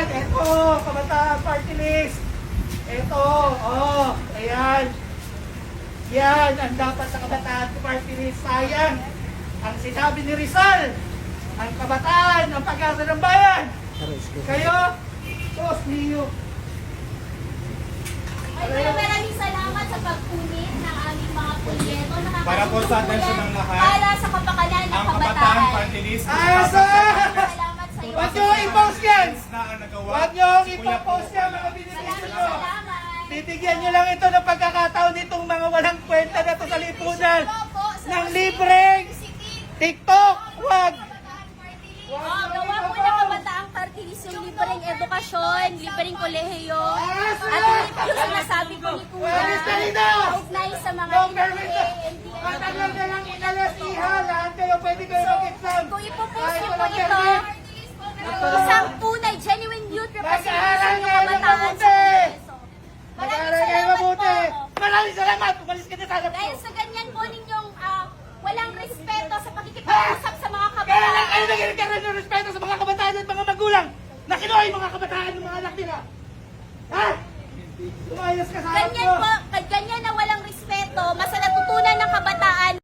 Ayan, ito, Kabataan Party List. Ito, oh, ayan. Yan ang dapat sa Kabataan Party List. Sayang, ang sinabi ni Rizal, ang kabataan, ang pag-asa ng bayan. Kayo, Diyos niyo. Maraming salamat sa pagpunit ng aming mga pulyeto. Para po sa atensyon ng lahat, para sa kapakanan ng ang Kabataan kabataan. Party List Salamat sa iyo. Huwag nyo i-post yan! na ang nagawa. Huwag nyo Si Kuya i-post po. yan, mga binibiso nyo. Salamat. Bibigyan nyo lang ito ng pagkakataon nitong mga walang kwenta na to sa lipunan. Ng libreng TikTok. Huwag! Gawa po ng Kabataang Party List yung libreng edukasyon, libreng kolehiyo, at yung sinasabi ko ni Kuya, Alis ka dito! kaugnay sa mga No permit! Matagal na lang inalas iha. Lahat kayo pwede kayo mag-exam. Kung ipopost Kahit niyo po walang ito, permit. isang tunay, genuine youth Mag-aaral representation ng kayo ng kabataan sa mabuti! Kongreso. Maraming Mag-aaral kayo salamat mabuti! po. Maraming salamat! Umalis ka na sa harap ko. Dahil sa ganyan po ninyong walang respeto sa pakikipag-usap sa mga Kaya lang kayo kabataan. nagkakaroon ng respeto sa mga kabataan at mga magulang na kinuha yung mga kabataan ng mga anak nila. Ha? Tumayos ka sa harap Ganyan ko. po, ganyan na walang respeto, mas natutunan ng kabataan